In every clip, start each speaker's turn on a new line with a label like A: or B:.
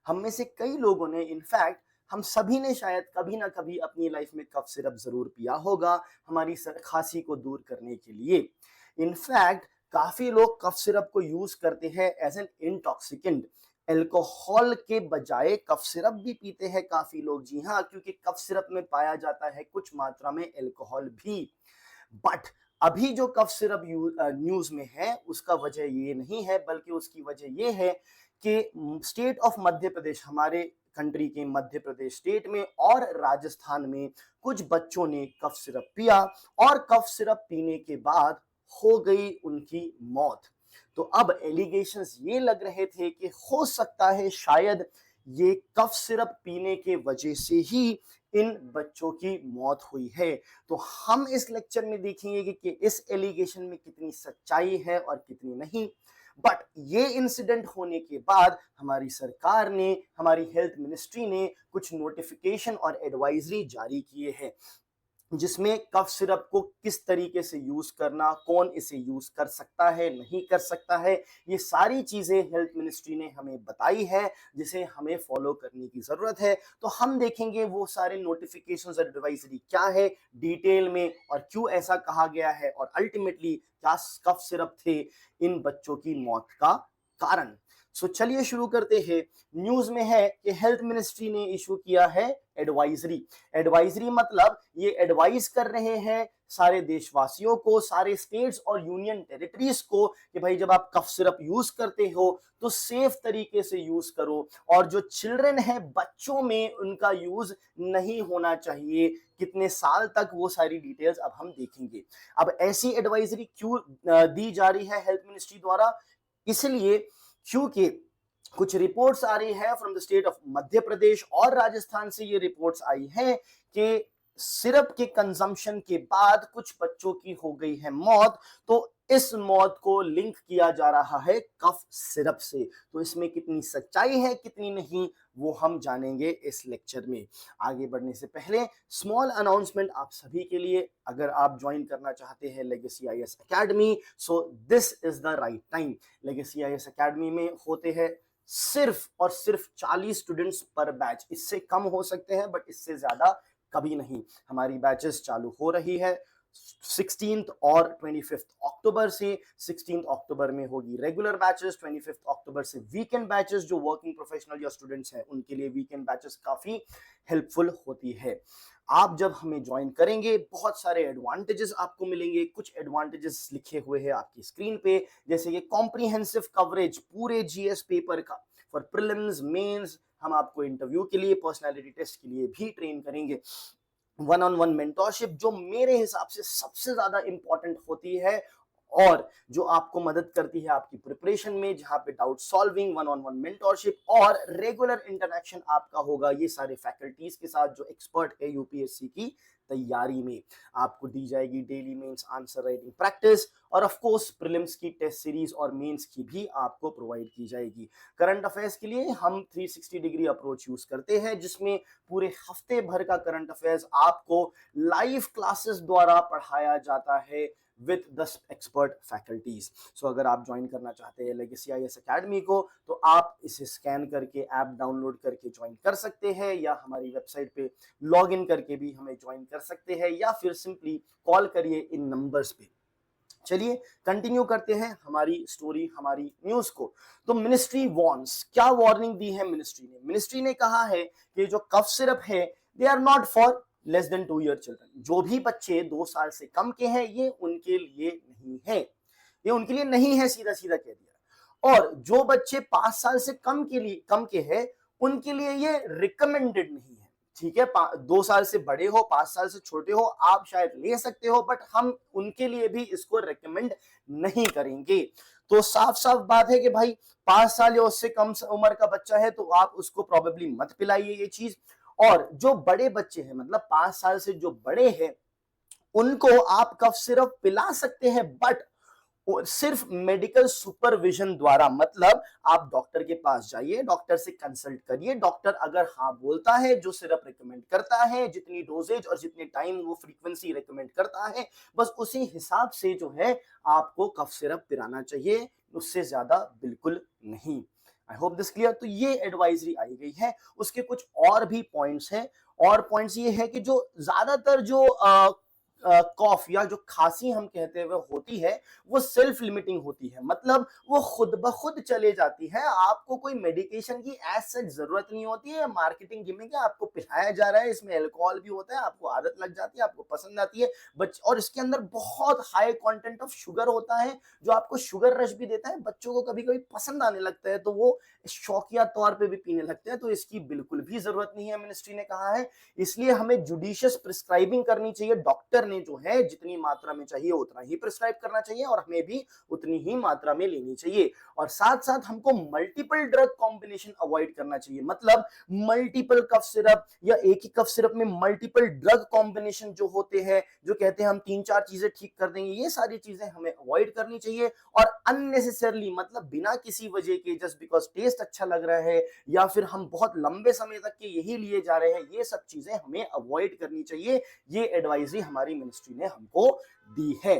A: हम में से कई लोगों ने, इनफैक्ट हम सभी ने शायद कभी ना कभी अपनी लाइफ में कफ सिरप ज़रूर पिया होगा, हमारी खाँसी को दूर करने के लिए। इनफैक्ट काफ़ी लोग कफ सिरप को यूज़ करते हैं एज़ एन इंटॉक्सिकेंट। अल्कोहल के बजाय कफ सिरप भी पीते हैं काफ़ी लोग, जी हाँ, क्योंकि कफ सिरप में पाया जाता है कुछ मात्रा में अल्कोहल भी। बट अभी जो कफ सिरप न्यूज़ में है, उसका वजह ये नहीं है, बल्कि उसकी वजह ये है कि स्टेट ऑफ मध्य प्रदेश, हमारे कंट्री के मध्य प्रदेश स्टेट में और राजस्थान में कुछ बच्चों ने कफ सिरप पिया और कफ सिरप पीने के बाद हो गई उनकी मौत। तो अब एलिगेशंस ये लग रहे थे कि हो सकता है शायद ये कफ सिरप पीने के वजह से ही इन बच्चों की मौत हुई है। तो हम इस लेक्चर में देखेंगे कि इस एलिगेशन में कितनी सच्चाई है और कितनी नहीं। बट ये इंसिडेंट होने के बाद हमारी सरकार ने, हमारी हेल्थ मिनिस्ट्री ने कुछ नोटिफिकेशन और एडवाइजरी जारी किए हैं, जिसमें कफ सिरप को किस तरीके से यूज करना, कौन इसे यूज कर सकता है, नहीं कर सकता है, ये सारी चीजें हेल्थ मिनिस्ट्री ने हमें बताई है, जिसे हमें फॉलो करने की जरूरत है। तो हम देखेंगे वो सारे नोटिफिकेशंस और एडवाइजरी क्या है डिटेल में, और क्यों ऐसा कहा गया है, और अल्टीमेटली क्या कफ सिरप थे इन बच्चों की मौत का कारण। सो चलिए शुरू करते हैं। न्यूज में है कि हेल्थ मिनिस्ट्री ने इशू किया है एडवाइजरी। एडवाइजरी मतलब ये एडवाइस कर रहे हैं सारे देशवासियों को, सारे स्टेट्स और यूनियन टेरिटरीज को कि भाई जब आप कफ सिरप यूज करते हो तो सेफ तरीके से यूज करो, और जो चिल्ड्रन है, बच्चों में उनका यूज नहीं होना चाहिए। कितने साल तक, वो सारी डिटेल्स अब हम देखेंगे। अब ऐसी एडवाइजरी क्यों दी जा रही है हेल्थ मिनिस्ट्री द्वारा? इसलिए क्योंकि कुछ रिपोर्ट्स आ रही है from the state of Madhya Pradesh और राजस्थान से, ये रिपोर्ट्स आई हैं कि सिरप के कंजम्पशन के बाद कुछ बच्चों की हो गई है मौत। तो इस मौत को लिंक किया जा रहा है कफ सिरप से। तो इसमें कितनी सच्चाई है, कितनी नहीं, वो हम जानेंगे इस लेक्चर में। आगे बढ़ने से पहले स्मॉल अनाउंसमेंट आप सभी के लिए, अगर आप ज्वाइन करना चाहते हैं legacy IAS academy, so this is the right time. Legacy IAS academy में होते हैं सिर्फ और सिर्फ 40 स्टूडेंट्स पर बैच। इससे कम हो सकते हैं बट इससे ज्यादा कभी नहीं। हमारी बैचेस चालू हो रही है 16th और 25th अक्टूबर से। 16th अक्टूबर में होगी रेगुलर बैचेस, 25th अक्टूबर से वीकेंड बैचेस। जो वर्किंग प्रोफेशनल या स्टूडेंट्स हैं उनके लिए वीकेंड बैचेस काफी हेल्पफुल होती है। आप जब हमें ज्वाइन करेंगे, बहुत सारे एडवांटेजेस आपको मिलेंगे। कुछ एडवांटेजेस लिखे हुए हैं आपकी स्क्रीन पे, जैसे कि कॉम्प्रिहेंसिव कवरेज पूरे जीएस पेपर का फॉर प्रीलिम्स, मेंस। हम आपको इंटरव्यू के लिए, पर्सनालिटी टेस्ट के लिए भी ट्रेन करेंगे। वन ऑन वन मेंटोरशिप, जो मेरे हिसाब से सबसे ज्यादा इंपॉर्टेंट होती है और जो आपको मदद करती है आपकी प्रिपरेशन में, जहां पे doubt solving, one on one mentorship और रेगुलर इंटरेक्शन आपका होगा ये सारे फैकल्टीज के साथ जो एक्सपर्ट है यूपीएससी की तैयारी में। आपको दी जाएगी daily mains answer writing practice, और ऑफ कोर्स प्रीलिम्स की टेस्ट सीरीज और मेंस की भी आपको प्रोवाइड की जाएगी। करंट अफेयर्स के लिए हम 360 डिग्री अप्रोच यूज करते हैं, जिसमें पूरे हफ्ते भर का करंट अफेयर्स आपको लाइव क्लासेस द्वारा पढ़ाया जाता है विद द एक्सपर्ट फैकल्टीज। सो अगर आप ज्वाइन करना चाहते हैं लेगेसी आईएएस एकेडमी को, तो आप इसे स्कैन करके ऐप डाउनलोड करके ज्वाइन कर सकते हैं, या हमारी वेबसाइट पे लॉग इन करके भी हमें ज्वाइन कर सकते हैं, या फिर सिंपली कॉल करिए इन नंबर्स पे। चलिए कंटिन्यू करते हैं हमारी स्टोरी, हमारी न्यूज को। तो मिनिस्ट्री वॉर्न्स, क्या वार्निंग दी है मिनिस्ट्री ने? मिनिस्ट्री ने कहा है कि जो कफ सिरप है, they are not for less than 2 year children. जो भी बच्चे 2 साल से कम के हैं, ये उनके लिए नहीं है, ये उनके लिए नहीं है, सीधा सीधा कह दिया। और जो बच्चे 5 साल से कम के हैं, उनके लिए ये रिकमेंडेड नहीं है। ठीक है, 2 साल से बड़े हो, 5 साल से छोटे हो, आप शायद ले सकते हो, बट हम उनके लिए भी इसको रिकमेंड नहीं करेंगे। तो साफ साफ बात है कि भाई 5 साल या उससे कम उम्र का बच्चा है तो आप उसको प्रोबेबली मत पिलाइए ये चीज। और जो बड़े बच्चे हैं, मतलब 5 साल से जो बड़े हैं, उनको आप कफ सिरप पिला सकते हैं, बट सिर्फ मेडिकल सुपरविजन द्वारा। मतलब आप डॉक्टर के पास जाइए, डॉक्टर से कंसल्ट करिए, डॉक्टर अगर हाँ बोलता है, जो सिरप रिकमेंड करता है, जितनी डोजेज और जितने टाइम वो फ्रीक्वेंसी रिकमेंड करता है, बस उसी हिसाब से जो है आपको कफ सिरप पिलाना चाहिए, उससे ज्यादा बिल्कुल नहीं। I hope this clear. तो ये एडवाइजरी आई गई है। उसके कुछ और भी पॉइंट्स हैं, और पॉइंट्स ये है कि जो ज्यादातर जो कॉफ या जो खांसी हम कहते हैं वो होती है, वो सेल्फ लिमिटिंग होती है, मतलब वो खुद ब खुद चले जाती है। आपको कोई मेडिकेशन की एज सच जरूरत नहीं होती है, मार्केटिंग गिमिक है, आपको पिलाया जा रहा है, इसमें अल्कोहल भी होता है, आपको आदत लग जाती है, आपको पसंद आती है और इसके अंदर बहुत हाई कंटेंट ऑफ शुगर होता है, जो आपको शुगर रश भी देता है। बच्चों को कभी कभी पसंद आने लगता है तो वो शौकिया तौर पे भी पीने लगते हैं, तो इसकी बिल्कुल भी जरूरत नहीं है, मिनिस्ट्री ने कहा है। इसलिए हमें जुडिशियस प्रिस्क्राइबिंग करनी चाहिए। डॉक्टर ने जो है जितनी मात्रा में चाहिए उतना ही प्रिस्क्राइब करना चाहिए, और हमें भी उतनी ही मात्रा में लेनी चाहिए। और साथ साथ हमको मल्टीपल ड्रग कॉम्बिनेशन अवॉइड करना चाहिए, मतलब मल्टीपल कफ सिरप या एक ही कफ सिरप में मल्टीपल ड्रग कॉम्बिनेशन जो होते हैं, जो कहते हैं हम 3-4 चीजें ठीक कर देंगे, ये सारी चीजें हमें अवॉइड करनी चाहिए। और अननेसेसरली, मतलब बिना किसी वजह के, जस्ट बिकॉज टेस्ट अच्छा लग रहा है या फिर हम बहुत लंबे समय तक के यही लिए जा रहे हैं, ये सब चीजें हमें अवॉइड करनी चाहिए। ये एडवाइजरी हमारी मिनिस्ट्री ने हमको दी है।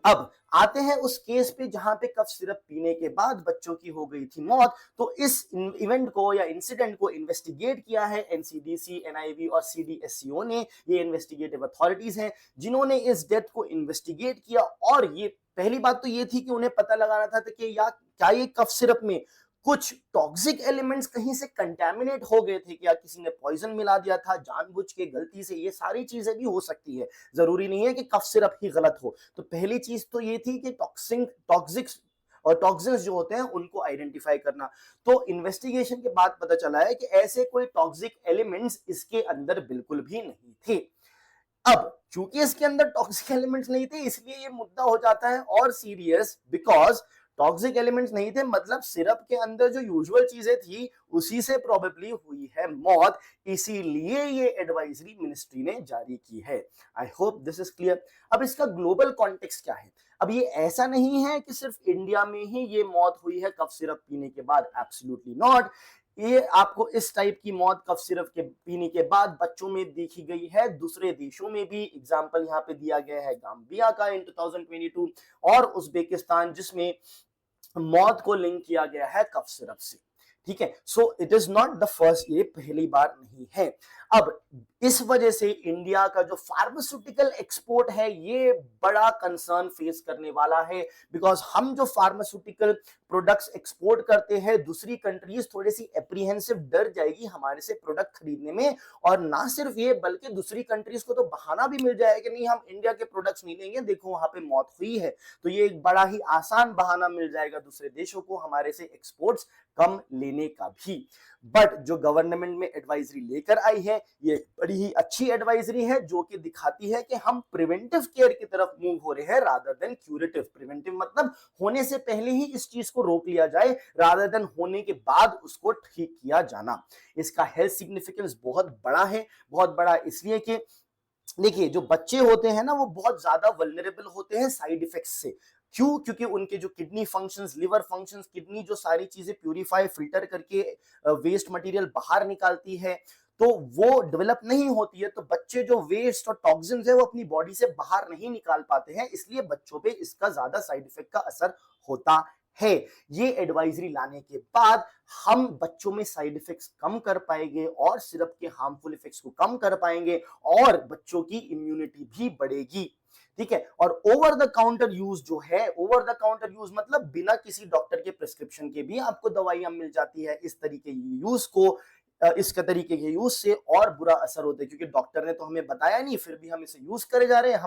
A: अब आते हैं उस केस पे जहां पे कफ सिरप पीने के बाद बच्चों की हो गई थी मौत। तो इस इवेंट को या इंसिडेंट को इन्वेस्टिगेट किया है एनसीडीसी, एनआईवी और सीडीएससीओ ने। ये इन्वेस्टिगेटिव अथॉरिटीज हैं जिन्होंने इस डेथ को इन्वेस्टिगेट किया। और ये पहली बात तो ये थी कि उन्हें पता लगाना था कि या क्या ये कफ सिरप में कुछ टॉक्सिक एलिमेंट्स कहीं से कंटेमिनेट हो गए थे, क्या किसी ने पॉइजन मिला दिया था जानबूझ के, गलती से, ये सारी चीजें भी हो सकती है, जरूरी नहीं है कि कफ सिरप ही गलत हो। तो पहली चीज तो ये थी कि टॉक्सिक्स और टॉक्सिन्स जो होते हैं उनको आइडेंटिफाई करना। तो इन्वेस्टिगेशन के बाद पता चला है कि ऐसे कोई टॉक्सिक एलिमेंट्स इसके अंदर बिल्कुल भी नहीं थे। अब चूंकि इसके अंदर टॉक्सिक एलिमेंट्स नहीं थे, इसलिए ये मुद्दा हो जाता है और सीरियस, बिकॉज टॉक्सिक एलिमेंट्स नहीं थे, मतलब सिरप के अंदर जो यूजुअल चीजें थी उसी से प्रोबेबली हुई है मौत। इसीलिए ये एडवाइजरी मिनिस्ट्री ने जारी की है। I hope this is clear. अब इसका ग्लोबल कॉन्टेक्स्ट क्या है? अब ये ऐसा नहीं है कि सिर्फ इंडिया में ही ये मौत हुई है कफ सिरप पीने के बाद, एब्सोल्युटली नॉट। ये आपको इस टाइप की मौत कफ सिरप के पीने के बाद बच्चों में देखी गई है, दूसरे देशों में भी। एग्जांपल यहाँ पे दिया गया है गाम्बिया का इन 2022 और उज्बेकिस्तान, जिसमें मौत को लिंक किया गया है कफ सिरप से। ठीक है, so it is not the first, ये पहली बार नहीं है। अब इस वजह से इंडिया का जो फार्मास्यूटिकल एक्सपोर्ट है ये बड़ा कंसर्न फेस करने वाला है, बिकॉज हम जो फार्मास्यूटिकल प्रोडक्ट्स एक्सपोर्ट करते हैं, दूसरी कंट्रीज थोड़ी सी एप्रीहेंसिव, डर जाएगी हमारे से प्रोडक्ट खरीदने में। और ना सिर्फ ये, बल्कि दूसरी कंट्रीज को तो बहाना भी मिल जाएगा कि नहीं, हम इंडिया के प्रोडक्ट्स नहीं लेंगे, देखो वहां पे मौत हुई है। तो ये एक बड़ा ही आसान बहाना मिल जाएगा दूसरे देशों को हमारे से एक्सपोर्ट्स कम लेने का भी। बट जो गवर्नमेंट में एडवाइजरी लेकर आई है, ये बड़ी ही अच्छी एडवाइजरी है, जो कि दिखाती है कि हम प्रिवेंटिव केयर की तरफ मूव हो रहे हैं रादर देन क्यूरेटिव। प्रिवेंटिव मतलब होने से पहले ही इस चीज को रोक लिया जाए, रादर देन होने के बाद उसको ठीक किया जाना। इसका हेल्थ सिग्निफिकेंस बहुत बड़ा है। बहुत बड़ा इसलिए कि देखिए, जो बच्चे होते हैं ना, वो बहुत ज्यादा वल्नरेबल होते हैं साइड इफेक्ट्स से। क्यों? क्योंकि उनके जो kidney functions, liver functions, kidney जो सारी चीजें प्यूरिफाई, फिल्टर करके वेस्ट मटेरियल बाहर निकालती है, तो वो डेवलप नहीं होती है। तो बच्चे जो वेस्ट और टॉक्सिन्स है वो अपनी बॉडी से बाहर नहीं निकाल पाते हैं, इसलिए बच्चों पे इसका ज्यादा साइड इफेक्ट का असर होता है। ये एडवाइजरी लाने के बाद हम बच्चों में साइड इफेक्ट्स कम कर पाएंगे और सिरप के हार्मफुल इफेक्ट्स को कम कर पाएंगे, और बच्चों की इम्यूनिटी भी बढ़ेगी। ठीक है, और ओवर द काउंटर यूज जो है, ओवर द काउंटर यूज मतलब बिना किसी डॉक्टर के प्रिस्क्रिप्शन के भी आपको दवाइयां मिल जाती है। इस तरीके यूज को, इसका तरीके के यूज से और बुरा असर होता है, क्योंकि डॉक्टर ने तो हमें बताया नहीं, फिर भी हम इसे यूज करे जा रहे हैं,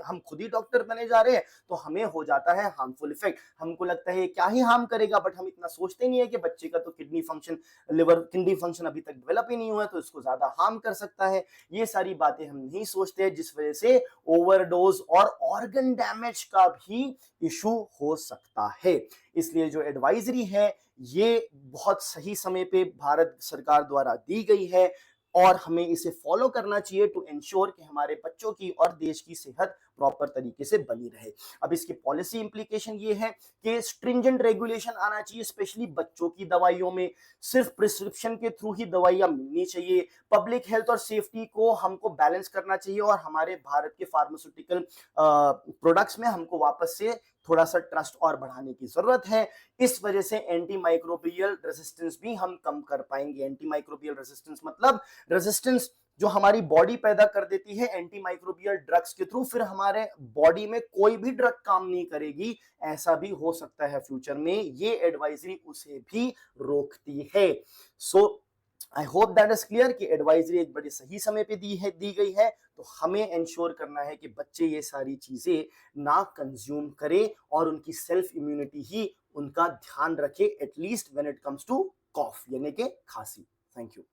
A: हम खुद ही डॉक्टर बने जा रहे हैं, तो हमें हो जाता है हार्मफुल इफेक्ट। हमको लगता है क्या ही हार्म करेगा, बट हम इतना सोचते नहीं है कि बच्चे का तो kidney function, liver, kidney function अभी तक डेवलप ही नहीं हुआ है, तो इसको ज्यादा हार्म कर सकता है। ये सारी बातें हम नहीं सोचते, जिस वजह से ओवरडोज और ऑर्गन डैमेज का भी इशू हो सकता है। इसलिए जो एडवाइजरी है ये बहुत सही समय पे भारत सरकार द्वारा दी गई है, और हमें इसे फॉलो करना चाहिए टू एंश्योर कि हमारे बच्चों की और देश की सेहत प्रॉपर तरीके से बनी रहे। अब इसकी पॉलिसी इंप्लीकेशन ये है कि स्ट्रिंजेंट रेगुलेशन आना चाहिए, स्पेशली बच्चों की दवाइयों में सिर्फ प्रिस्क्रिप्शन के थ्रू ही दवाइयां मिलनी चाहिए। पब्लिक हेल्थ और सेफ्टी को हमको बैलेंस करना चाहिए और हमारे भारत के फार्मास्यूटिकल प्रोडक्ट्स में हमको वापस से थोड़ा सा ट्रस्ट और बढ़ाने की जरूरत है। इस वजह से एंटी माइक्रोबियल रेजिस्टेंस भी हम कम कर पाएंगे। एंटी माइक्रोबियल रेजिस्टेंस मतलब रेजिस्टेंस जो हमारी बॉडी पैदा कर देती है एंटी माइक्रोबियल ड्रग्स के थ्रू, फिर हमारे बॉडी में कोई भी ड्रग काम नहीं करेगी, ऐसा भी हो सकता है फ्यूचर में। ये एडवाइजरी उसे भी रोकती है। So I hope that is clear कि एडवाइजरी एक बड़े सही समय पे दी गई है। तो हमें इंश्योर करना है कि बच्चे ये सारी चीजें ना कंज्यूम करें और उनकी सेल्फ इम्यूनिटी ही उनका ध्यान रखे, at least when it comes to cough यानी कि खांसी। Thank you.